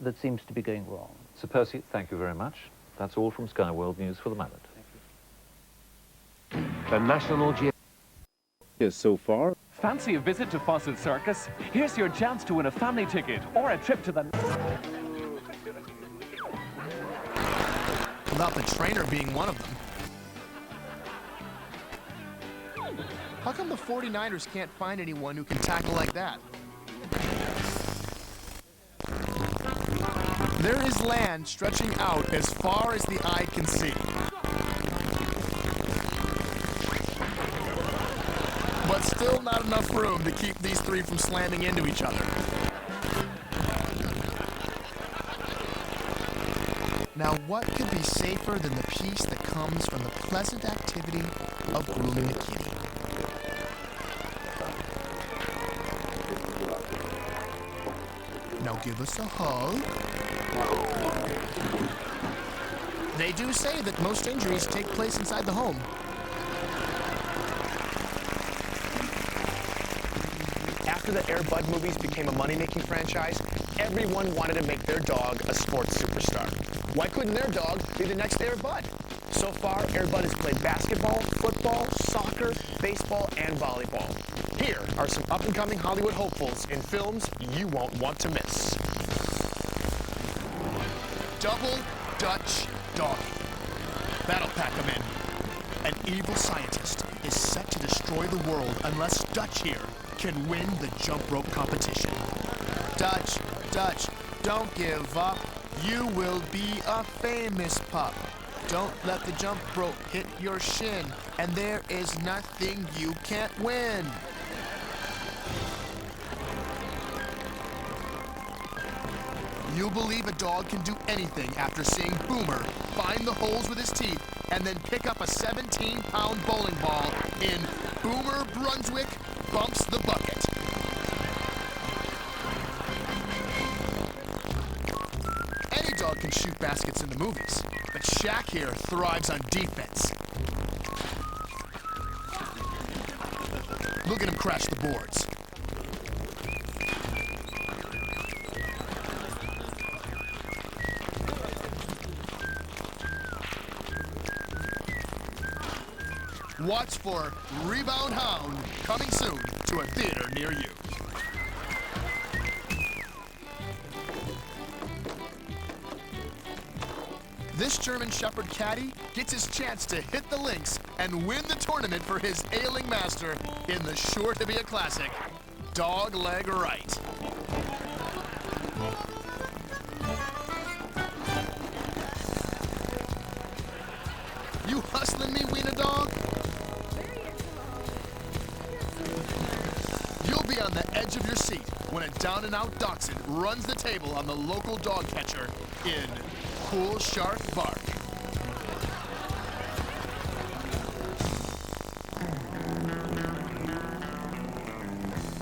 that seems to be going wrong. Sir Percy, thank you very much. That's all from Sky World News for the moment. The National Geographic is so far. Fancy a visit to Fawcett Circus? Here's your chance to win a family ticket or a trip to the... Without the trainer being one of them. How come the 49ers can't find anyone who can tackle like that? There is land stretching out as far as the eye can see. But still not enough room to keep these three from slamming into each other. Now, what could be safer than the peace that comes from the pleasant activity of grooming a kitty? Now give us a hug. They do say that most injuries take place inside the home. After the Air Bud movies became a money-making franchise, everyone wanted to make their dog a sports superstar. Why couldn't their dog be the next Air Bud? So far, Air Bud has played basketball, football, soccer, baseball, and volleyball. Here are some up-and-coming Hollywood hopefuls in films you won't want to miss. Double Dutch Doggy. That'll pack him in. An evil scientist is set to destroy the world unless Dutch here can win the jump rope competition. Dutch, Dutch, don't give up. You will be a famous pup. Don't let the jump rope hit your shin, and there is nothing you can't win. You'll believe a dog can do anything after seeing Boomer find the holes with his teeth and then pick up a 17-pound bowling ball in Boomer Brunswick Bumps the Bucket. Any dog can shoot baskets in the movies, but Shaq here thrives on defense. Look at him crash the boards. Watch for Rebound Hound, coming soon to a theater near you. This German Shepherd caddy gets his chance to hit the links and win the tournament for his ailing master in the sure-to-be a classic, Dog Leg Right. You hustling me, Wiener Dog? You'll be on the edge of your seat when a down-and-out dachshund runs the table on the local dog catcher in Cool Shark Bark.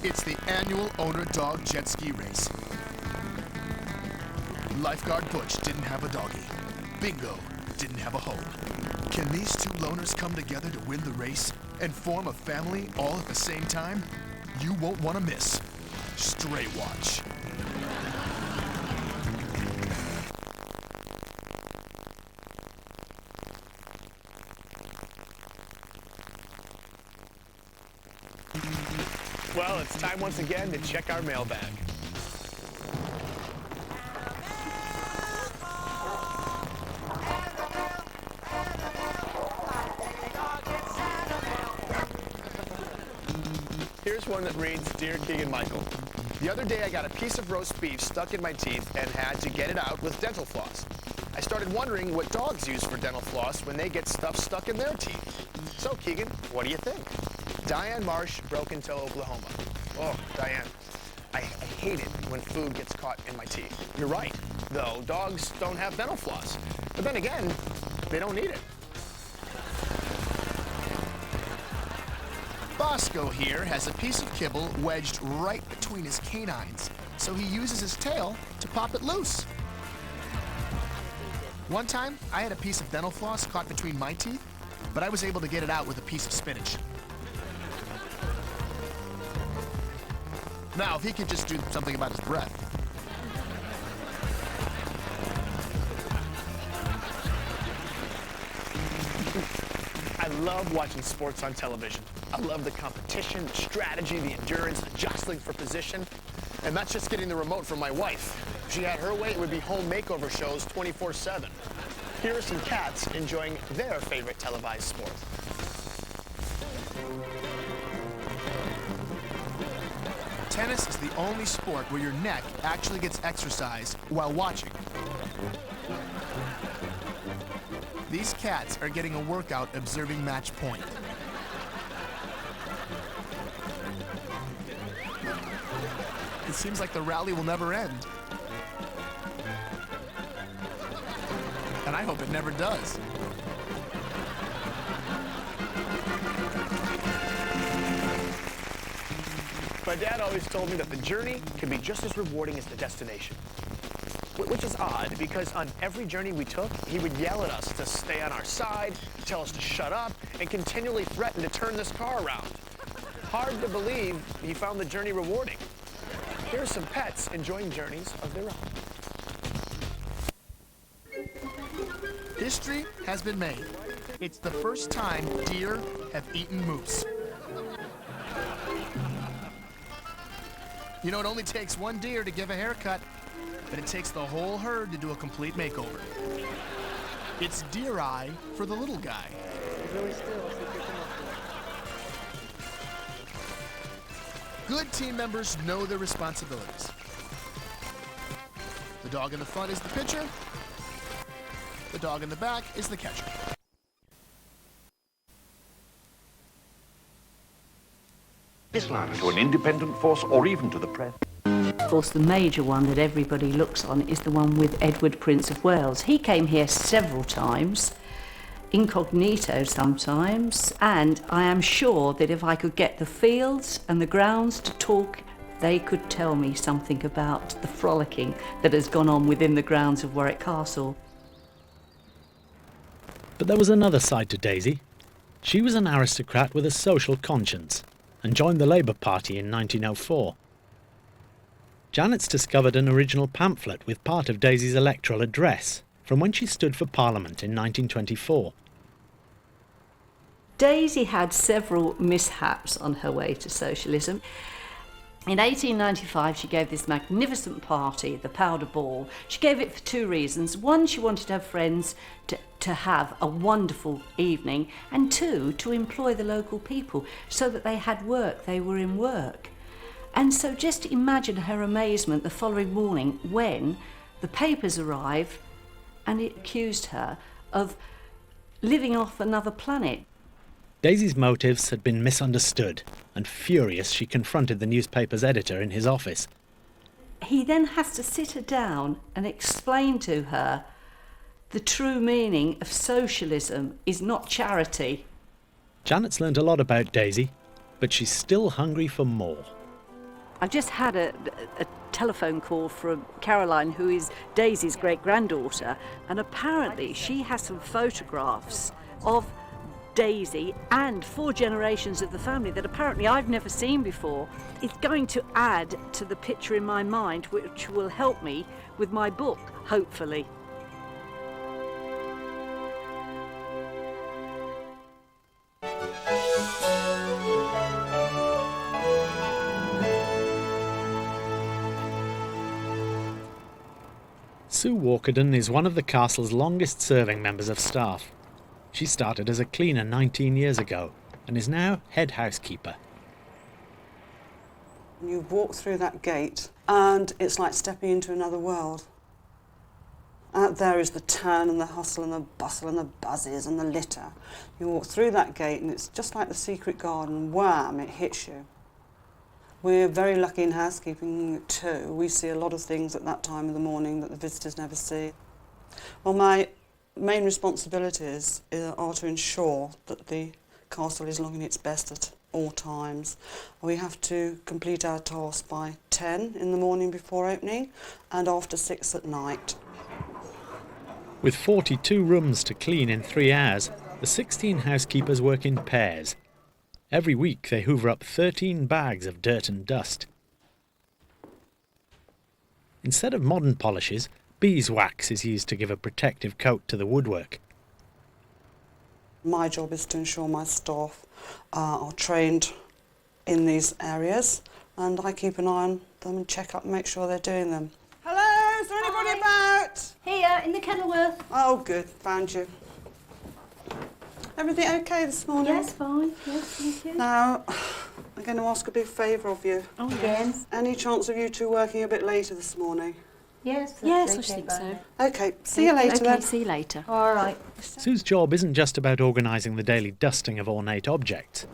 It's the annual owner dog jet ski race. Lifeguard Butch didn't have a doggy. Bingo didn't have a home. Can these two loners come together to win the race and form a family all at the same time? You won't want to miss Stray Watch. Well, it's time once again to check our mailbag. Here's one that reads, Dear Keegan-Michael, the other day I got a piece of roast beef stuck in my teeth and had to get it out with dental floss. I started wondering what dogs use for dental floss when they get stuff stuck in their teeth. So, Keegan, what do you think? Diane Marsh, Broken Toe, Oklahoma. Oh, Diane, I hate it when food gets caught in my teeth. You're right, though. Dogs don't have dental floss. But then again, they don't need it. Bosco here has a piece of kibble wedged right between his canines, so he uses his tail to pop it loose. One time, I had a piece of dental floss caught between my teeth, but I was able to get it out with a piece of spinach. Now, if he could just do something about his breath. love watching sports on television. I love the competition, the strategy, the endurance, the jostling for position. And that's just getting the remote from my wife. If she had her way, it would be home makeover shows 24/7. Here are some cats enjoying their favorite televised sport. Tennis is the only sport where your neck actually gets exercise while watching. These cats are getting a workout observing match point. It seems like the rally will never end. And I hope it never does. My dad always told me that the journey can be just as rewarding as the destination. Which is odd, because on every journey we took, he would yell at us to stay on our side, tell us to shut up, and continually threaten to turn this car around. Hard to believe he found the journey rewarding. Here are some pets enjoying journeys of their own. History has been made. It's the first time deer have eaten moose. You know, it only takes one deer to give a haircut, but it takes the whole herd to do a complete makeover. It's deer eye for the little guy. Good team members know their responsibilities. The dog in the front is the pitcher. The dog in the back is the catcher. To an independent force or even to the press. Of course, the major one that everybody looks on is the one with Edward, Prince of Wales. He came here several times, incognito sometimes, and I am sure that if I could get the fields and the grounds to talk, they could tell me something about the frolicking that has gone on within the grounds of Warwick Castle. But there was another side to Daisy. She was an aristocrat with a social conscience and joined the Labour Party in 1904. Janet's discovered an original pamphlet with part of Daisy's electoral address from when she stood for Parliament in 1924. Daisy had several mishaps on her way to socialism. In 1895, she gave this magnificent party, the Powder Ball. She gave it for two reasons. One, she wanted her friends to have a wonderful evening, and two, to employ the local people so that they had work, they were in work. And so just imagine her amazement the following morning when the papers arrived and it accused her of living off another planet. Daisy's motives had been misunderstood, and furious she confronted the newspaper's editor in his office. He then has to sit her down and explain to her the true meaning of socialism is not charity. Janet's learnt a lot about Daisy, but she's still hungry for more. I've just had a telephone call from Caroline, who is Daisy's great-granddaughter, and apparently she has some photographs of Daisy and 4 generations of the family that apparently I've never seen before. It's going to add to the picture in my mind, which will help me with my book, hopefully. Sue Walkerden is one of the castle's longest-serving members of staff. She started as a cleaner 19 years ago and is now head housekeeper. You walk through that gate and it's like stepping into another world. Out there is the town and the hustle and the bustle and the buzzes and the litter. You walk through that gate and it's just like the secret garden. Wham, it hits you. We're very lucky in housekeeping too. We see a lot of things at that time of the morning that the visitors never see. Well, my main responsibilities are to ensure that the castle is looking its best at all times. We have to complete our task by 10 in the morning before opening and after 6 at night. With 42 rooms to clean in 3 hours, the 16 housekeepers work in pairs. Every week they hoover up 13 bags of dirt and dust. Instead of modern polishes, beeswax is used to give a protective coat to the woodwork. My job is to ensure my staff are trained in these areas, and I keep an eye on them and check up and make sure they're doing them. Hello, is there anybody about? Here, in the Kenilworth. Oh, good, found you. Everything okay this morning? Yes, fine. Yes, thank you. Now, I'm going to ask a big favour of you. Oh, yes. Any chance of you two working a bit later this morning? Yes, I think so. OK, see you later then. See you later. All right. Sue's job isn't just about organising the daily dusting of ornate objects.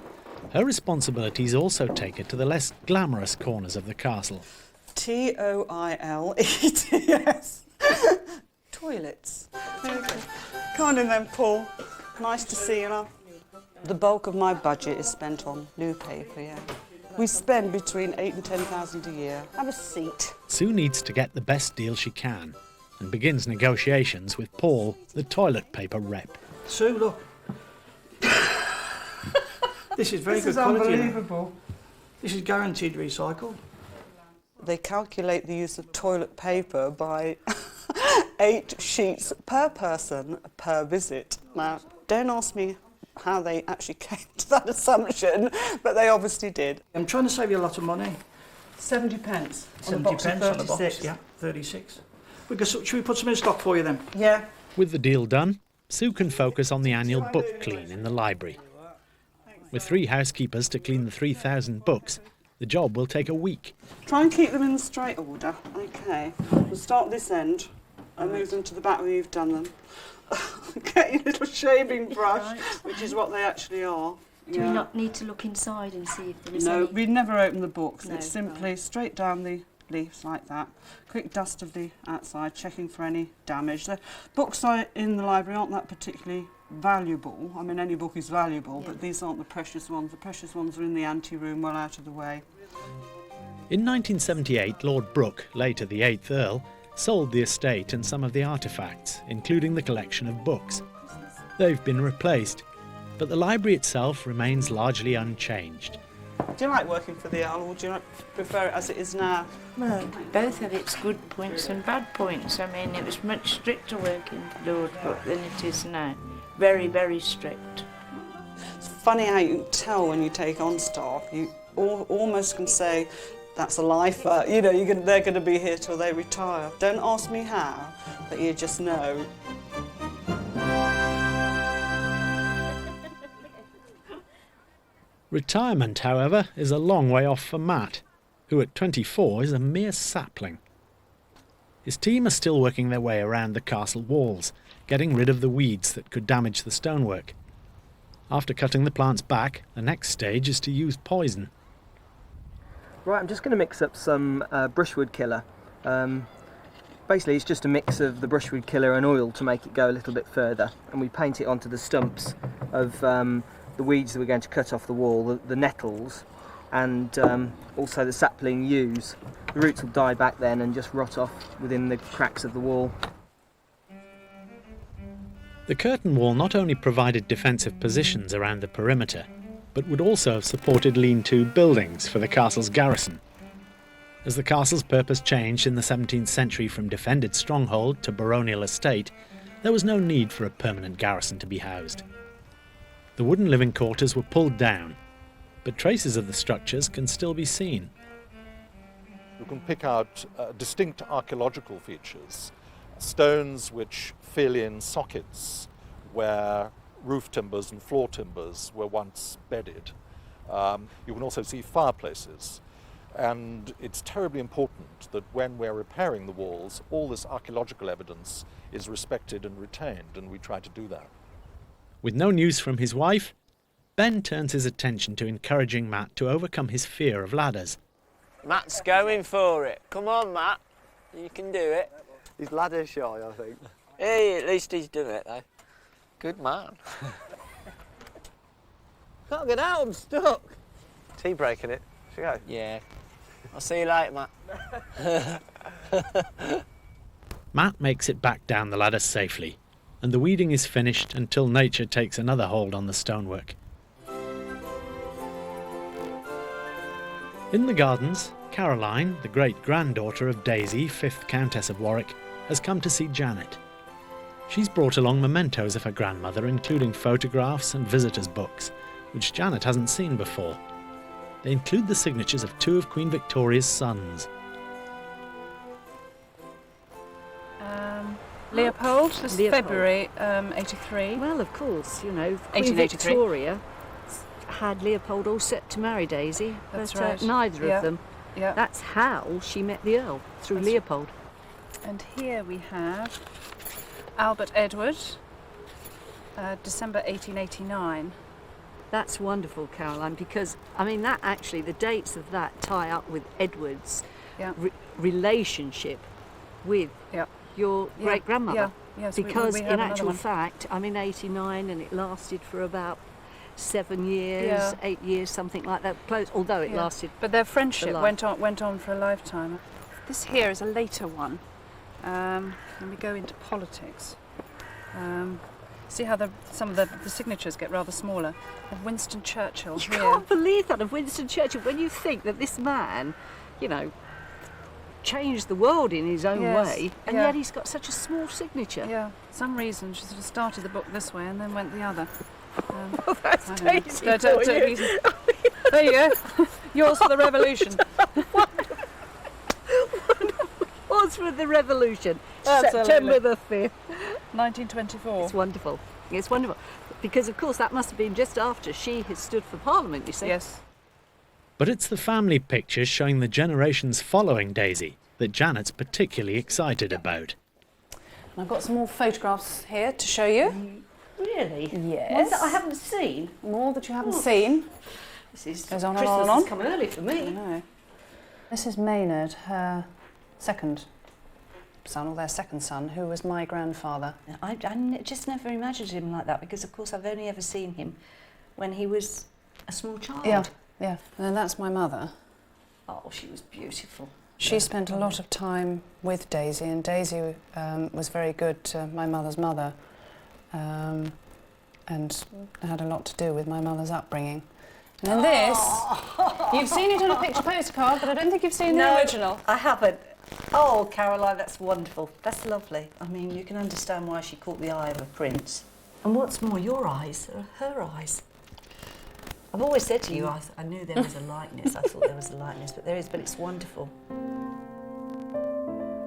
Her responsibilities also take her to the less glamorous corners of the castle. Toilets. Toilets. There we go. Come on in then, Paul. Nice to see you, love. The bulk of my budget is spent on new paper, yeah. We spend between 8,000 and 10,000 a year. Have a seat. Sue needs to get the best deal she can and begins negotiations with Paul, the toilet paper rep. Sue, look. This is very This good is quality. unbelievable. This is guaranteed recycled. They calculate the use of toilet paper by 8 sheets per person per visit. Now, don't ask me how they actually came to that assumption, but they obviously did. I'm trying to save you a lot of money. 70 pence. 70 pence on the box, yeah, 36. Should we put some in stock for you then? Yeah. With the deal done, Sue can focus on the annual book clean in the library. With 3 housekeepers to clean the 3,000 books, the job will take a week. Try and keep them in the straight order. OK. We'll start this end and move them to the back where you've done them. Get your little shaving brush, which is what they actually are. Do we not need to look inside and see if there is No, any? we never open the books. No, It's simply straight down the leaves like that. Quick dust of the outside, checking for any damage. The books in the library aren't that particularly valuable. I mean, any book is valuable, but these aren't the precious ones. The precious ones are in the ante-room, well out of the way. In 1978, Lord Brooke, later the 8th Earl, sold the estate and some of the artefacts, including the collection of books. They've been replaced, but the library itself remains largely unchanged. Do you like working for the Earl, or do you prefer it as it is now? Well, both have its good points and bad points. I mean, it was much stricter working for Lord Brooke than it is now. Very, very strict. It's funny how you can tell when you take on staff. You almost can say, that's a lifer. You know, they're going to be here till they retire. Don't ask me how, but you just know. Retirement, however, is a long way off for Matt, who at 24 is a mere sapling. His team are still working their way around the castle walls, getting rid of the weeds that could damage the stonework. After cutting the plants back, the next stage is to use poison. Right, I'm just going to mix up some brushwood killer. Basically, it's just a mix of the brushwood killer and oil to make it go a little bit further. And we paint it onto the stumps of the weeds that we're going to cut off the wall, the nettles, and also the sapling yews. The roots will die back then and just rot off within the cracks of the wall. The curtain wall not only provided defensive positions around the perimeter, but would also have supported lean-to buildings for the castle's garrison. As the castle's purpose changed in the 17th century from defended stronghold to baronial estate, there was no need for a permanent garrison to be housed. The wooden living quarters were pulled down, but traces of the structures can still be seen. You can pick out distinct archaeological features, stones which fill in sockets where roof timbers and floor timbers were once bedded. You can also see fireplaces. And it's terribly important that when we're repairing the walls, all this archaeological evidence is respected and retained, and we try to do that. With no news from his wife, Ben turns his attention to encouraging Matt to overcome his fear of ladders. Matt's going for it. Come on, Matt. You can do it. He's ladder shy, I think. Hey, at least he's done it, though. Good man. Can't get out, I'm stuck. Tea breaking it. Should we go? Yeah. I'll see you later, Matt. Matt makes it back down the ladder safely, and the weeding is finished until nature takes another hold on the stonework. In the gardens, Caroline, the great-granddaughter of Daisy, 5th Countess of Warwick, has come to see Janet. She's brought along mementos of her grandmother, including photographs and visitors' books, which Janet hasn't seen before. They include the signatures of 2 of Queen Victoria's sons. Leopold, this is February 83. Well, of course, you know, Queen 1883. Victoria had Leopold all set to marry Daisy, That's but right. neither Yeah. of them. Yeah. That's how she met the Earl, through Leopold. And here we have Albert Edward, December 1889. That's wonderful, Caroline, because, I mean, that actually, the dates of that tie up with Edward's relationship with your great-grandmother. Yeah. Yes, because we have in another actual one. fact, I'm in 89 and it lasted for about 7 years, 8 years, something like that. Close, although it lasted. But their friendship for life. went on for a lifetime. This here is a later one. Let me go into politics. See how some of the signatures get rather smaller. Of Winston Churchill You here. can't believe that, of Winston Churchill, when you think that this man, you know, changed the world in his own Yes, way, and yeah. yet he's got such a small signature. Yeah, for some reason she sort of started the book this way and then went the other. Oh, that's I don't know. Daisy Don't- for you. There you go. Yours for the revolution. What's for the revolution? Absolutely. September the 5th. 1924. It's wonderful. It's wonderful. Because, of course, that must have been just after she had stood for Parliament, you see. Yes. But it's the family pictures showing the generations following Daisy that Janet's particularly excited about. I've got some more photographs here to show you. Really? Yes. Ones that I haven't seen. More that you haven't seen. This is Goes on Christmas and on and on. has come early for me. I know. This is Maynard, her second son, or their second son, who was my grandfather. I just never imagined him like that because, of course, I've only ever seen him when he was a small child. Yeah, yeah. And then that's my mother. Oh, she was beautiful. She spent a lot of time with Daisy, and Daisy was very good to my mother's mother, and had a lot to do with my mother's upbringing. And then this, you've seen it on a picture postcard, but I don't think you've seen the original. I haven't. Oh, Caroline, that's wonderful. That's lovely. I mean, you can understand why she caught the eye of a prince. And what's more, your eyes are her eyes. I've always said to you, I knew there was a likeness. I thought there was a likeness, but there is, but it's wonderful.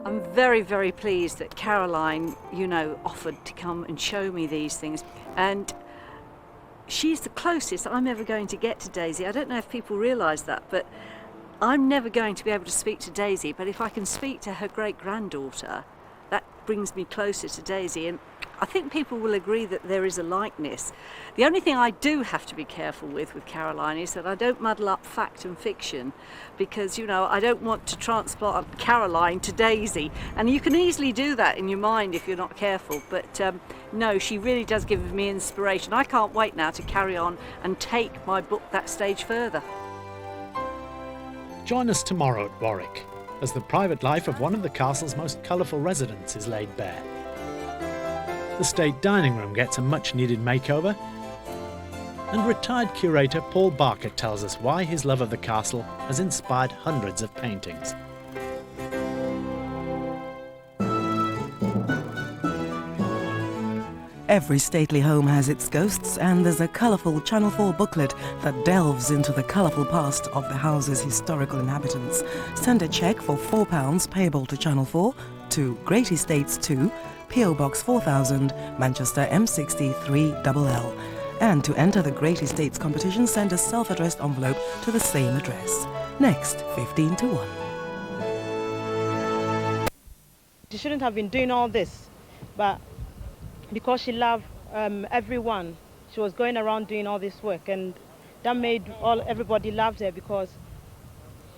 I'm very, very pleased that Caroline, you know, offered to come and show me these things. And she's the closest I'm ever going to get to Daisy. I don't know if people realise that, but I'm never going to be able to speak to Daisy, but if I can speak to her great-granddaughter, that brings me closer to Daisy. And I think people will agree that there is a likeness. The only thing I do have to be careful with Caroline is that I don't muddle up fact and fiction, because, you know, I don't want to transplant Caroline to Daisy. And you can easily do that in your mind if you're not careful. But no, she really does give me inspiration. I can't wait now to carry on and take my book that stage further. Join us tomorrow at Warwick as the private life of one of the castle's most colourful residents is laid bare. The state dining room gets a much-needed makeover, and retired curator Paul Barker tells us why his love of the castle has inspired hundreds of paintings. Every stately home has its ghosts, and there's a colourful Channel 4 booklet that delves into the colourful past of the house's historical inhabitants. Send a cheque for £4 payable to Channel 4 to Great Estates 2, PO Box 4000, Manchester M60 3LL. And to enter the Great Estates competition, send a self-addressed envelope to the same address. Next, 15 to 1. She shouldn't have been doing all this, but because she loved everyone, she was going around doing all this work, and that made everybody love her, because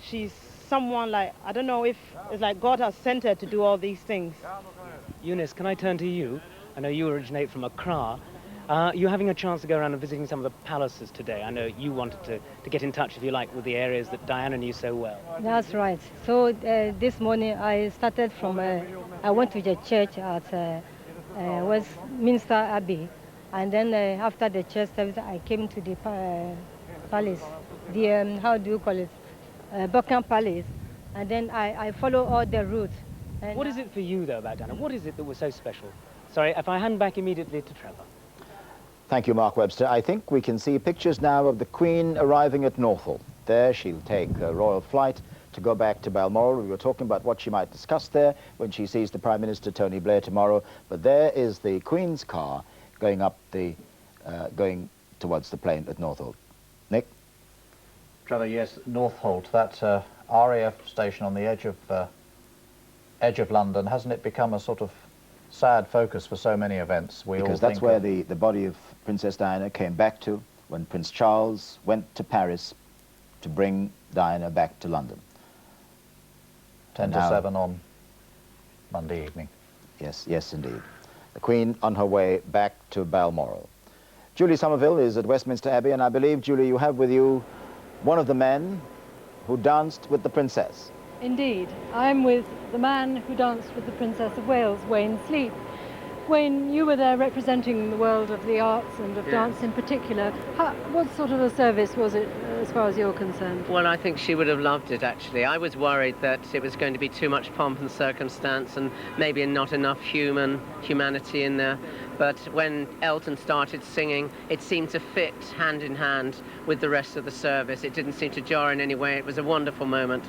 she's someone like, I don't know if it's like God has sent her to do all these things. Eunice, can I turn to you? I know you originate from Accra. You're having a chance to go around and visiting some of the palaces today. I know you wanted to get in touch, if you like, with the areas that Diana knew so well. That's right. So this morning I started from, I went to the church at Westminster Abbey, and then after the church service I came to the palace, the, how do you call it, Buckingham Palace, and then I follow all the routes What is it for you, though, about Diana? What is it that was so special? Sorry, if I hand back immediately to Trevor. Thank you, Mark Webster. I think we can see pictures now of the Queen arriving at Northolt. There she'll take a royal flight to go back to Balmoral. We were talking about what she might discuss there when she sees the Prime Minister, Tony Blair, tomorrow. But there is the Queen's car going up the, going towards the plane at Northolt. Nick? Trevor, yes, Northolt, that RAF station on the edge of London, hasn't it become a sort of sad focus for so many events? Because that's where the body of Princess Diana came back to when Prince Charles went to Paris to bring Diana back to London. 10 to 7 on Monday evening. Yes, yes indeed. The Queen on her way back to Balmoral. Julie Somerville is at Westminster Abbey, and I believe, Julie, you have with you one of the men who danced with the Princess. Indeed. I'm with the man who danced with the Princess of Wales, Wayne Sleep. Wayne, you were there representing the world of the arts and of dance in particular. What sort of a service was it as far as you're concerned? Well, I think she would have loved it, actually. I was worried that it was going to be too much pomp and circumstance and maybe not enough humanity in there. But when Elton started singing, it seemed to fit hand in hand with the rest of the service. It didn't seem to jar in any way. It was a wonderful moment.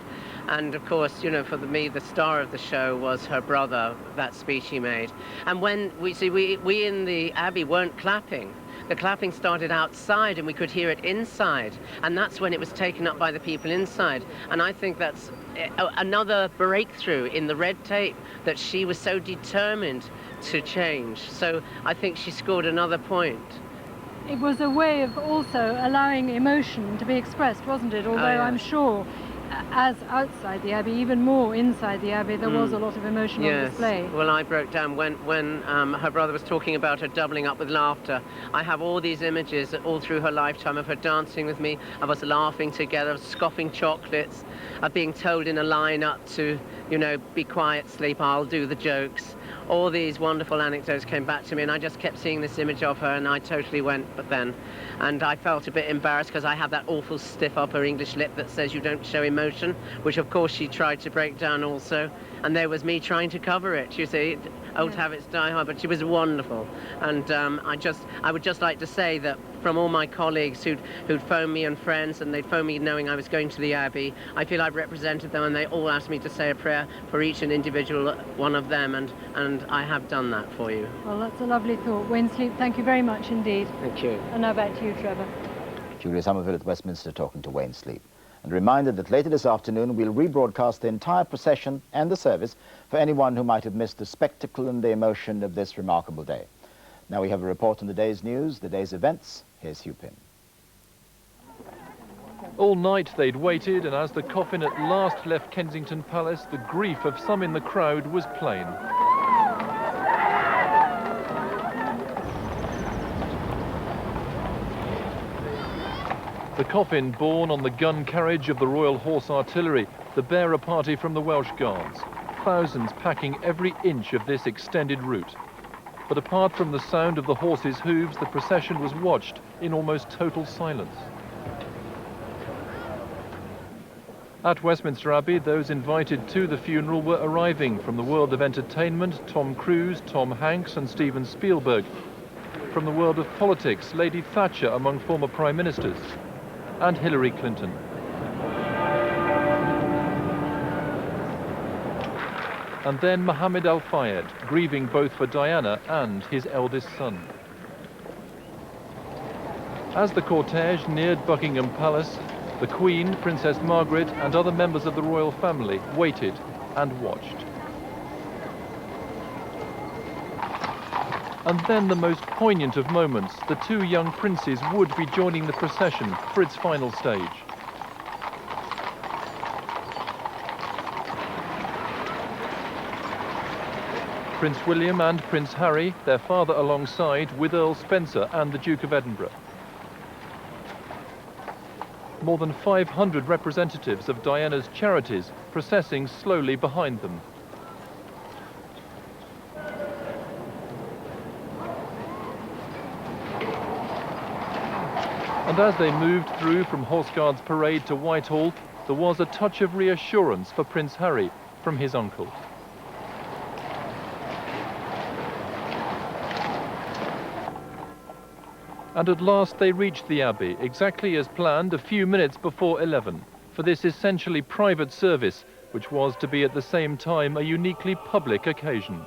And of course, you know, for me, the star of the show was her brother, that speech he made. And when we in the Abbey weren't clapping. The clapping started outside and we could hear it inside. And that's when it was taken up by the people inside. And I think that's another breakthrough in the red tape that she was so determined to change. So I think she scored another point. It was a way of also allowing emotion to be expressed, wasn't it? Although I'm sure, as outside the Abbey, even more inside the Abbey, there was a lot of emotion on display. Well, I broke down when her brother was talking about her doubling up with laughter. I have all these images all through her lifetime of her dancing with me, of us laughing together, of scoffing chocolates, of being told in a line-up to, you know, be quiet, Sleep, I'll do the jokes. All these wonderful anecdotes came back to me, and I just kept seeing this image of her, and I totally went but then. And I felt a bit embarrassed because I have that awful stiff upper English lip that says you don't show emotion, which of course she tried to break down also. And there was me trying to cover it, you see. Old habits die hard, but she was wonderful. And I would just like to say that from all my colleagues who'd phoned me and friends, and they'd phone me knowing I was going to the Abbey, I feel I've represented them, and they all asked me to say a prayer for each and individual one of them, and I have done that for you. Well, that's a lovely thought. Wayne Sleep, thank you very much indeed. Thank you. And now back to you, Trevor. Julia Somerville at Westminster talking to Wayne Sleep. And a reminder that later this afternoon we'll rebroadcast the entire procession and the service for anyone who might have missed the spectacle and the emotion of this remarkable day. Now we have a report on the day's news, the day's events. Here's Hugh Pym. All night they'd waited, and as the coffin at last left Kensington Palace, the grief of some in the crowd was plain. The coffin borne on the gun carriage of the Royal Horse Artillery, the bearer party from the Welsh Guards. Thousands packing every inch of this extended route. But apart from the sound of the horses' hooves, the procession was watched in almost total silence. At Westminster Abbey, those invited to the funeral were arriving from the world of entertainment: Tom Cruise, Tom Hanks and Steven Spielberg. From the world of politics, Lady Thatcher among former Prime Ministers, and Hillary Clinton. And then Mohammed Al Fayed, grieving both for Diana and his eldest son. As the cortege neared Buckingham Palace, the Queen, Princess Margaret and other members of the royal family waited and watched. And then the most poignant of moments, the two young princes would be joining the procession for its final stage. Prince William and Prince Harry, their father alongside, with Earl Spencer and the Duke of Edinburgh. More than 500 representatives of Diana's charities processing slowly behind them. And as they moved through from Horse Guards Parade to Whitehall, there was a touch of reassurance for Prince Harry from his uncle. And at last they reached the Abbey, exactly as planned, a few minutes before 11, for this essentially private service, which was to be at the same time a uniquely public occasion.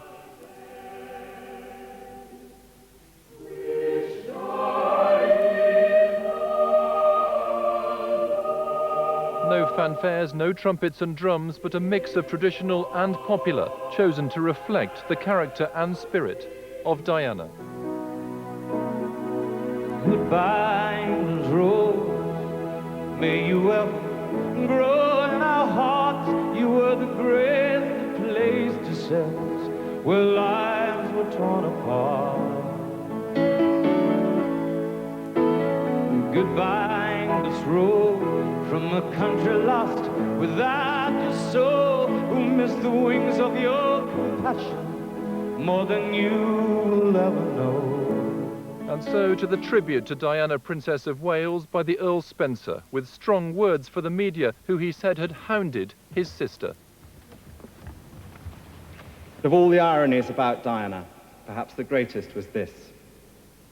No fanfares, no trumpets and drums, but a mix of traditional and popular, chosen to reflect the character and spirit of Diana. Goodbye, English rose. May you ever grow in our hearts. You were the great place to set where lives were torn apart. Goodbye, English rose. From a country lost without your soul, who missed the wings of your compassion more than you will ever know. And so to the tribute to Diana, Princess of Wales, by the Earl Spencer, with strong words for the media, who he said had hounded his sister. Of all the ironies about Diana, perhaps the greatest was this.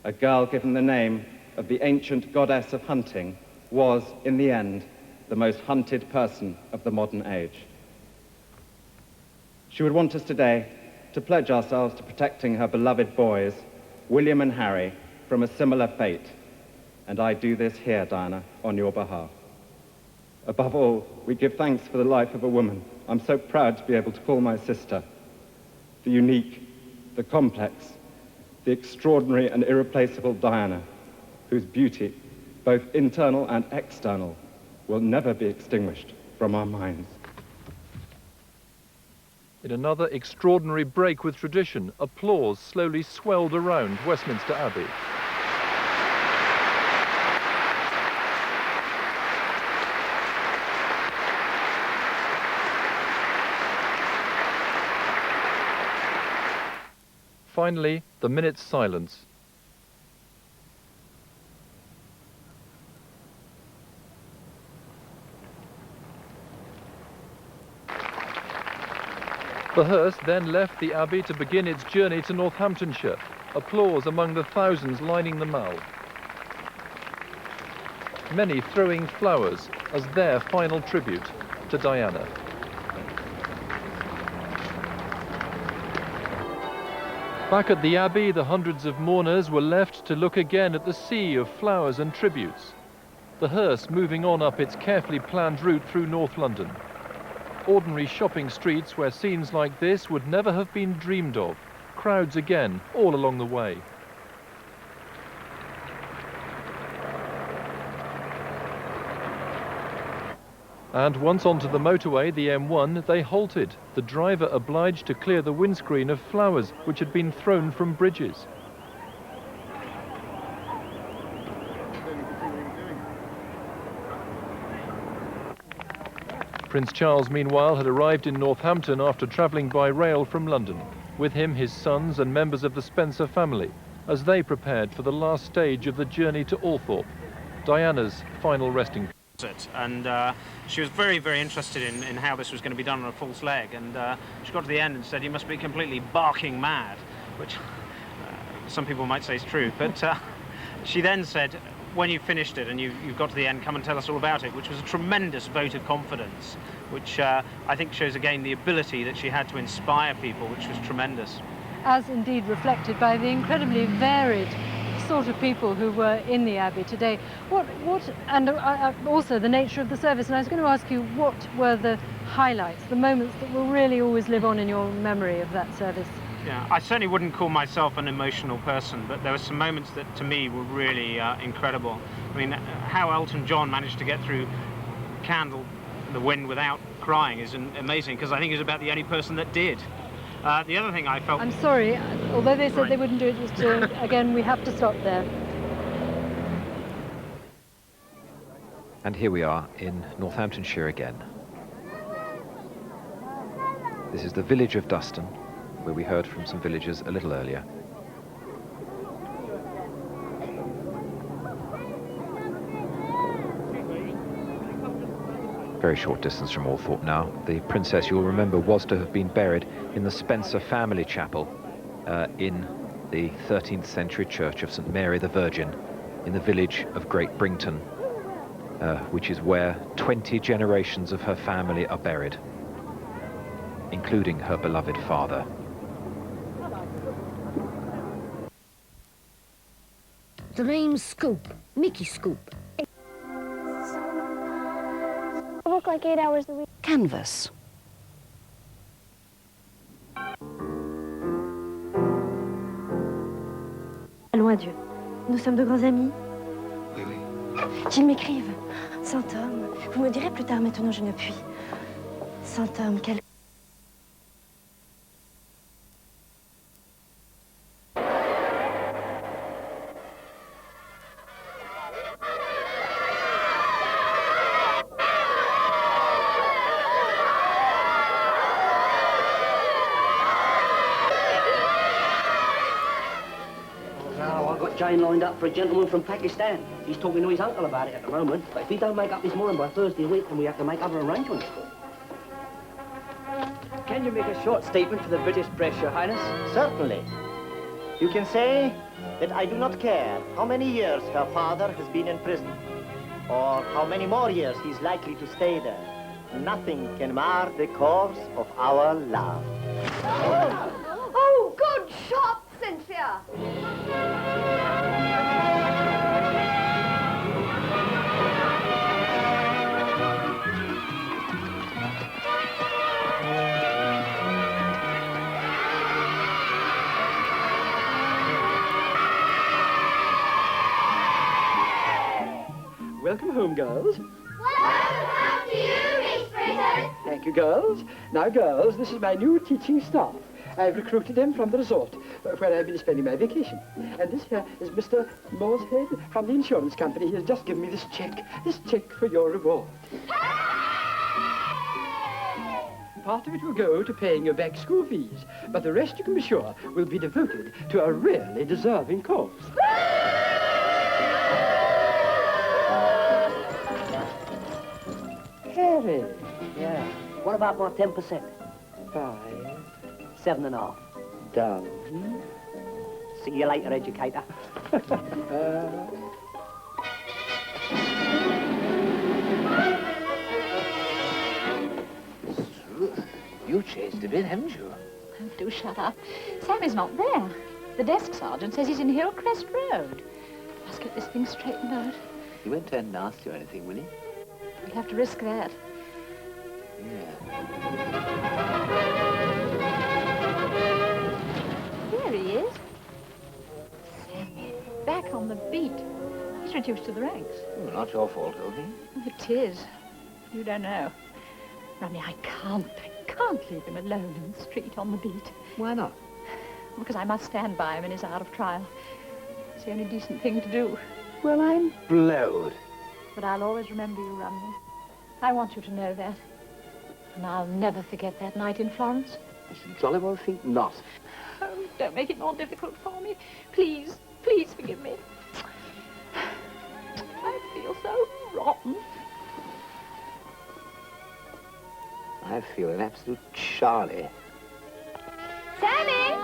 A girl given the name of the ancient goddess of hunting was, in the end, the most hunted person of the modern age. She would want us today to pledge ourselves to protecting her beloved boys, William and Harry, from a similar fate. And I do this here, Diana, on your behalf. Above all, we give thanks for the life of a woman I'm so proud to be able to call my sister. The unique, the complex, the extraordinary and irreplaceable Diana, whose beauty, both internal and external, will never be extinguished from our minds. In another extraordinary break with tradition, applause slowly swelled around Westminster Abbey. Finally, the minute's silence. The hearse then left the Abbey to begin its journey to Northamptonshire. Applause among the thousands lining the Mall. Many throwing flowers as their final tribute to Diana. Back at the Abbey, the hundreds of mourners were left to look again at the sea of flowers and tributes. The hearse moving on up its carefully planned route through North London. Ordinary shopping streets where scenes like this would never have been dreamed of. Crowds again, all along the way. And once onto the motorway, the M1, they halted, the driver obliged to clear the windscreen of flowers which had been thrown from bridges. Prince Charles, meanwhile, had arrived in Northampton after travelling by rail from London. With him, his sons and members of the Spencer family, as they prepared for the last stage of the journey to Althorpe, Diana's final resting place. And she was very, very interested in how this was going to be done on a false leg. And she got to the end and said, "You must be completely barking mad," which some people might say is true. But she then said, "When you've finished it and you've got to the end, come and tell us all about it," which was a tremendous vote of confidence, which I think shows again the ability that she had to inspire people, which was tremendous. As indeed reflected by the incredibly varied sort of people who were in the Abbey today. And also the nature of the service. And I was going to ask you, what were the highlights, the moments that will really always live on in your memory of that service? Yeah, I certainly wouldn't call myself an emotional person, but there were some moments that to me were really incredible. I mean, how Elton John managed to get through Candle in the Wind without crying is amazing, because I think he's about the only person that did. The other thing I felt... I'm sorry, although they said they wouldn't do it, just to, again, we have to stop there. And here we are in Northamptonshire again. This is the village of Duston, where we heard from some villagers a little earlier. Very short distance from Althorpe now. The princess, you'll remember, was to have been buried in the Spencer family chapel in the 13th century church of St Mary the Virgin in the village of Great Brington, which is where 20 generations of her family are buried, including her beloved father. The name's Scoop, Mickey Scoop. I work like 8 hours a week. Canvas. Allons, adieu. Nous sommes de grands amis. Oui, oui. Qu'ils m'écrivent. Saint-Homme. Vous me direz plus tard, maintenant je ne puis. Saint-Homme, quel... Jane lined up for a gentleman from Pakistan. He's talking to his uncle about it at the moment. But if he don't make up this morning by Thursday week, then we have to make other arrangements. Can you make a short statement for the British press, Your Highness? Certainly. You can say that I do not care how many years her father has been in prison, or how many more years he's likely to stay there. Nothing can mar the course of our love. Oh, good shot, Cynthia! Welcome home, girls. Welcome to you, Miss Britton. Thank you, girls. Now, girls, this is my new teaching staff. I've recruited them from the resort, where I've been spending my vacation. And this here is Mr. Morshead from the insurance company. He has just given me this check for your reward. Part of it will go to paying your back school fees, but the rest, you can be sure, will be devoted to a really deserving cause. Harry. Yeah. What about my 10%? 5. 7.5. Down. See you later, educator. You changed a bit, haven't you? Oh, do shut up. Sammy's not there. The desk sergeant says he's in Hillcrest Road. Must get this thing straightened out. He won't turn nasty or anything, will he? We'll have to risk that. There he is. Sammy, back on the beat. He's reduced to the ranks. Oh, not your fault, Goldie. Oh, it is. You don't know. Rummy, I can't leave him alone in the street on the beat. Why not? Because I must stand by him in his hour of trial. It's the only decent thing to do. Well, I'm blowed. But I'll always remember you, Rummy. I want you to know that. And I'll never forget that night in Florence. I should jolly well think not. Oh, don't make it more difficult for me. Please, please forgive me. I feel so rotten. I feel an absolute Charlie. Sammy!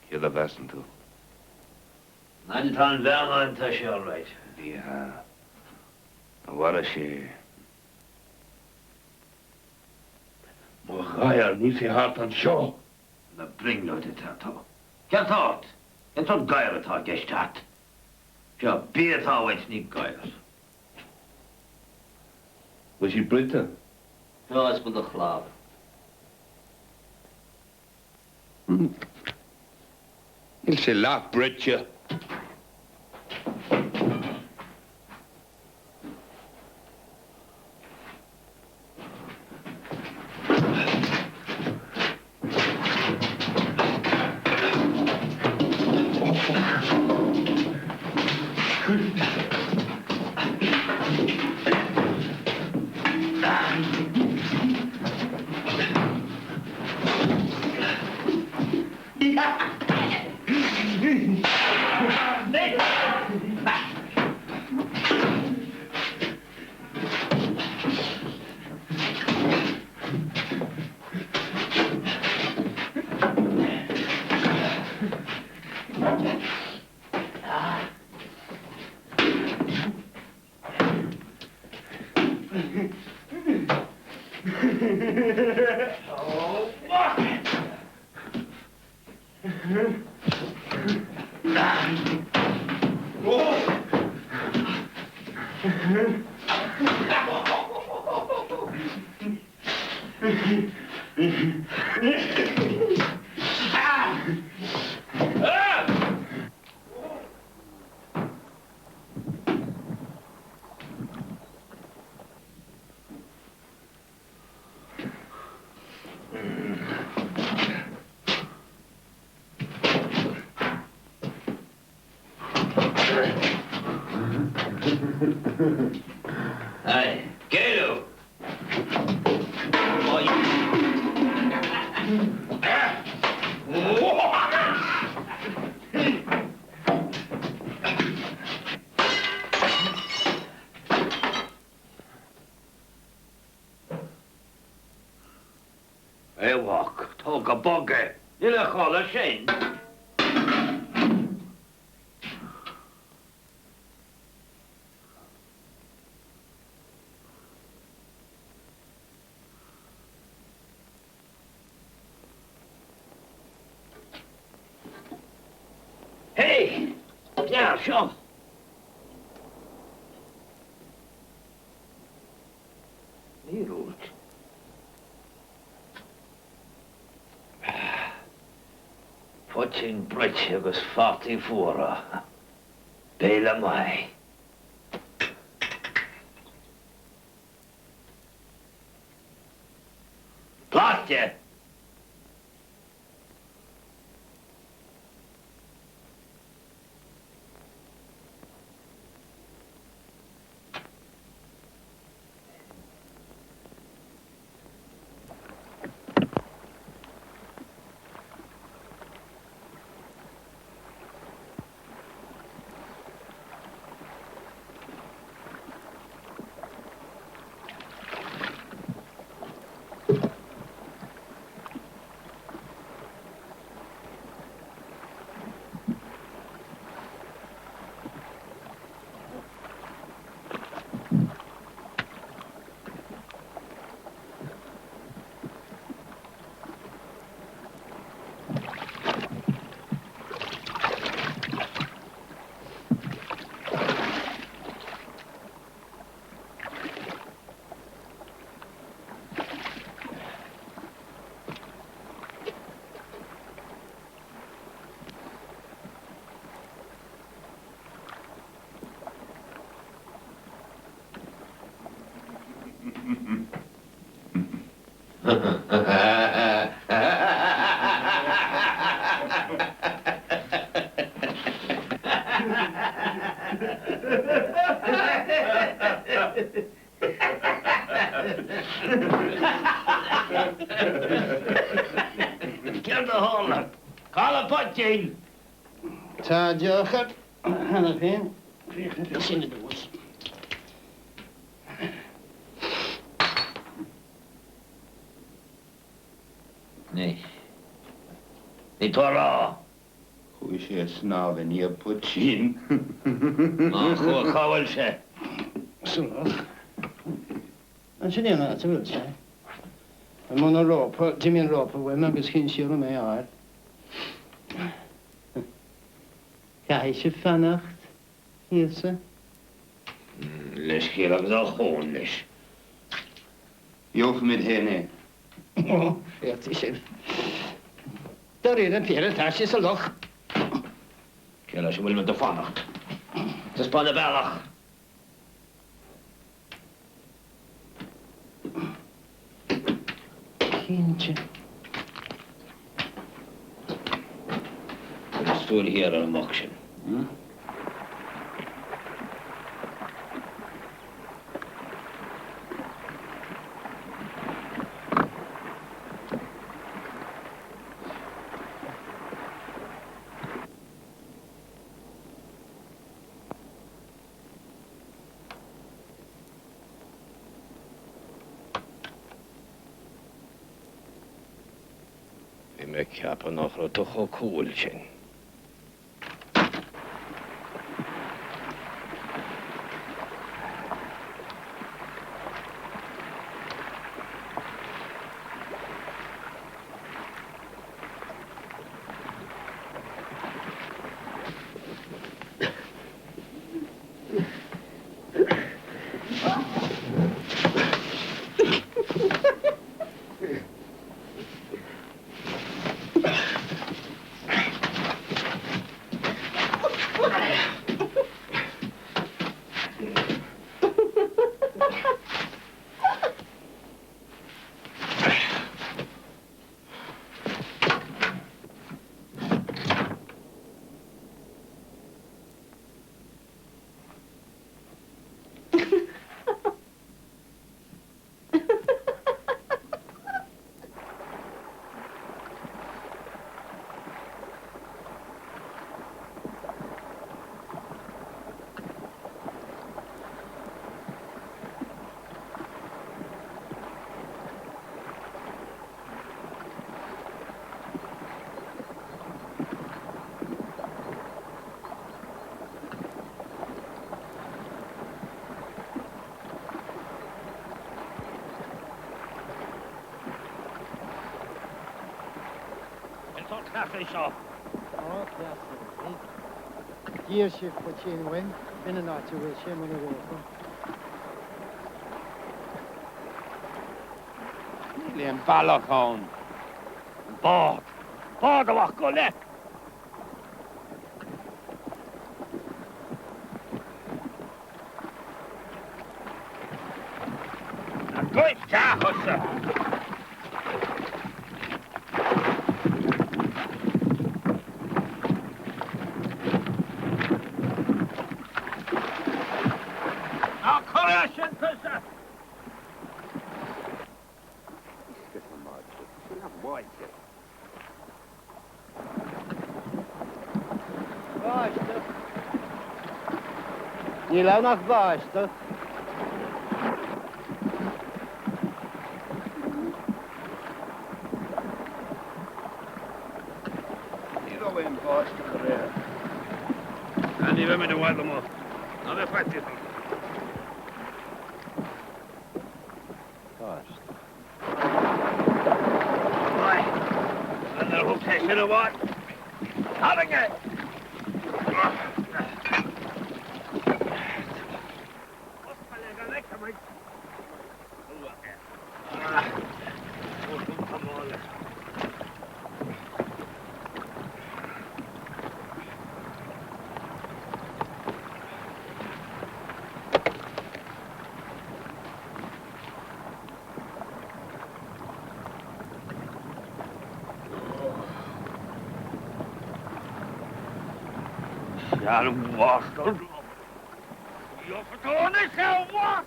You're the lesson to. Anton Vermont, all right. Yeah. Waar is je? Maar ga je niet zo hard aan show? Dan breng je het uit. Get out! En tot geier het al gestart. Ja, beet hou het niet geier. Was je Britten? Ja, is met de glaven. Ik zei laat, Britje. Hey, Kalo! Hey, walk, talk a bugger. You look all ashamed. Hey! Yeah, sure. Nierut. Fucking bridge agus 44. Bela mai. Plastje! Kill the hole. Call a potje. Ta diolch hanner pen. Dis in de doos. Nee. Niet hoor. Hoe is je snel en je potje? Maar goed, ga wel ze. Sylwch. Yn sy'n yna, at y fyl ti. Mae mwyn o rop, dim yn rop o wem, agos chi'n siŵr o me ar. Ja, eisiau ffanacht, Ilse? Leis chi ag ddol hwn, leis. Iwch myd hynny. O, ffert eisiau. Dar un yn pyr yn tas i sylwch. Cela si wil met de fanacht. Het is pan de belach. Kindje. Er is voor hier aan een moksje. Ik heb er nog wat toch ook koeltje. Café shop. Oh, yes. Hier shift for chain win. In and out to will shame on the water. Liam Balachon. Bord. Bord of Achole. A good job, Ni law nach baas, toch? Hier al een baas te gereden. En die we met de water mocht. Nou, dat vet is dan. Baas. Hoi. En de hoek is er wat. Haringen! Ja, dan wacht dan. Je vertoon is heel wacht.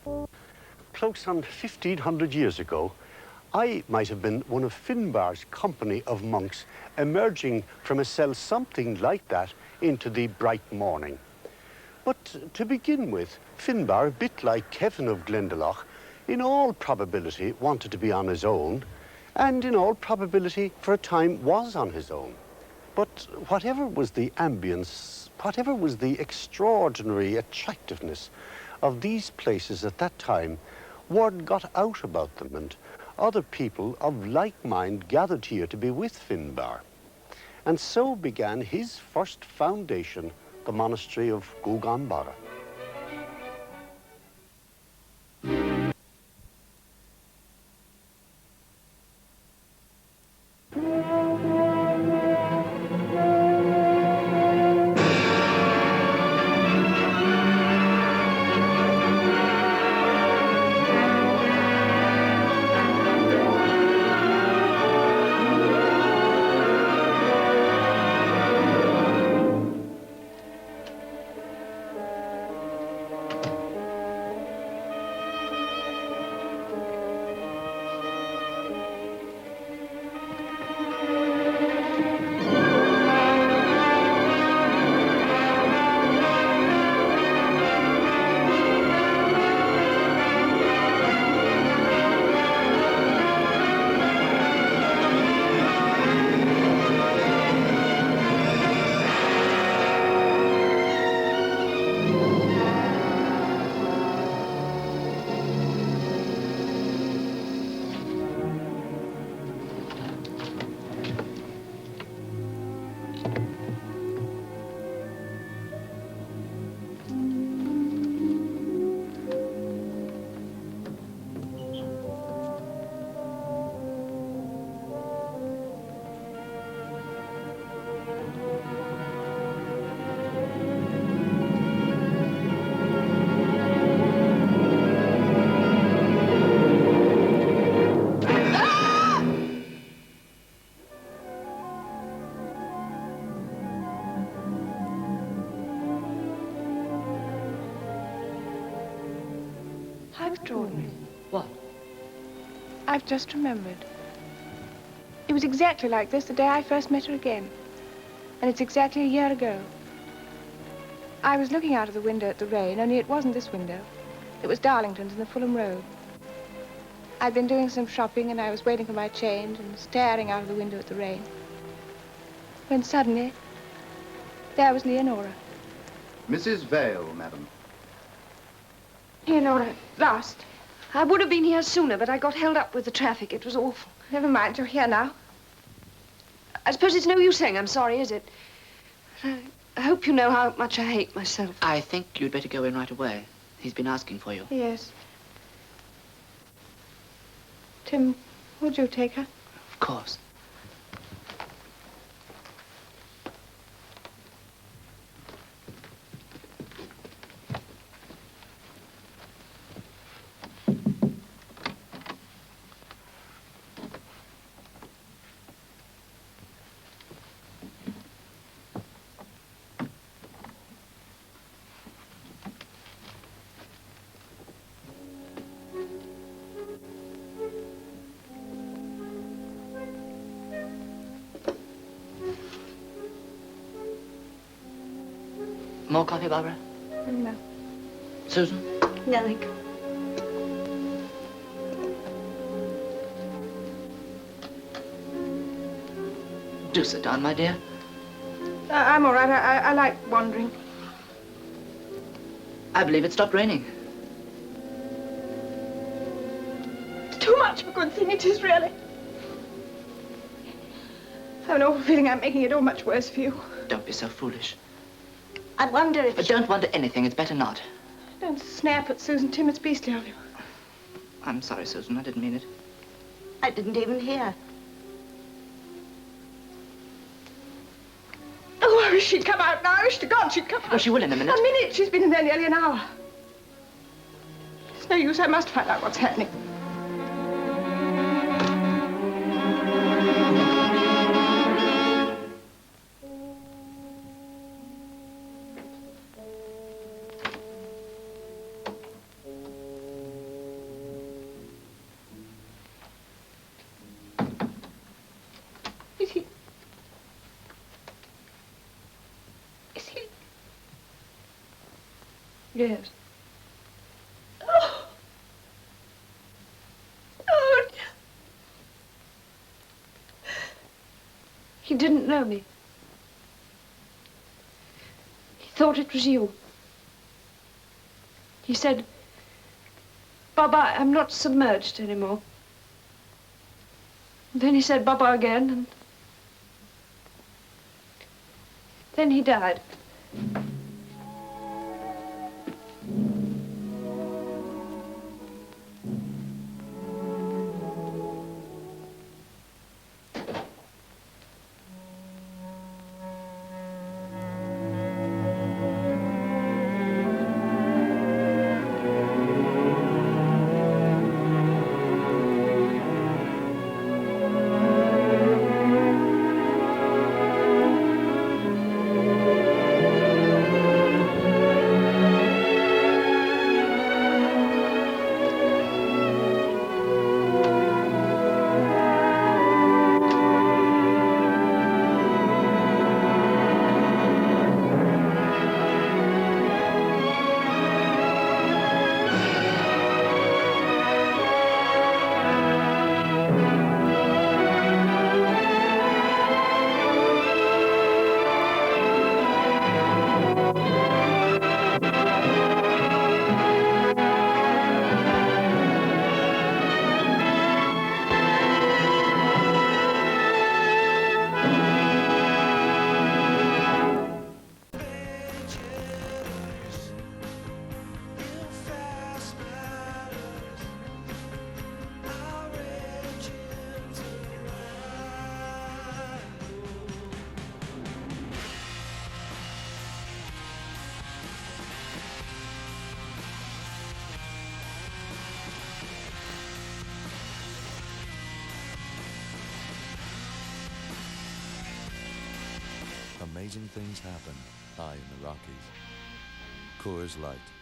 Close on 1,500 years ago, I might have been one of Finbarr's company of monks emerging from a cell something like that into the bright morning. But to begin with, Finbarr, a bit like Kevin of Glendalough, in all probability wanted to be on his own, and in all probability for a time was on his own. But whatever was the ambience, whatever was the extraordinary attractiveness of these places at that time, word got out about them, and other people of like mind gathered here to be with Finbarr. And so began his first foundation, the monastery of Gugambara. How extraordinary. What? I've just remembered. It was exactly like this the day I first met her again. And it's exactly a year ago. I was looking out of the window at the rain, only it wasn't this window. It was Darlington's in the Fulham Road. I'd been doing some shopping and I was waiting for my change and staring out of the window at the rain. When suddenly, there was Leonora. Mrs. Vale, madam. Leonora, lost. I would have been here sooner, but I got held up with the traffic. It was awful. Never mind, you're here now. I suppose it's no use saying I'm sorry, is it? I hope you know how much I hate myself. I think you'd better go in right away. He's been asking for you. Yes. Tim, would you take her? Of course. More coffee, Barbara? No. Susan? No, thank you. Do sit down, my dear. I'm all right. I like wandering. I believe it stopped raining. It's too much of a good thing, it is, really. I have an awful feeling I'm making it all much worse for you. Don't be so foolish. I wonder if... But don't wonder anything. It's better not. Don't snap at Susan, Tim. It's beastly of you. I'm sorry, Susan. I didn't mean it. I didn't even hear. Oh, I wish she'd come out now. I wish to God she'd come out. Oh, she will in a minute. A minute. She's been in there nearly an hour. It's no use. I must find out what's happening. Yes. Oh. Oh. He didn't know me. He thought it was you. He said, Baba, I'm not submerged anymore. And then he said Baba again, and then he died. Amazing things happen high in the Rockies. Coors Light.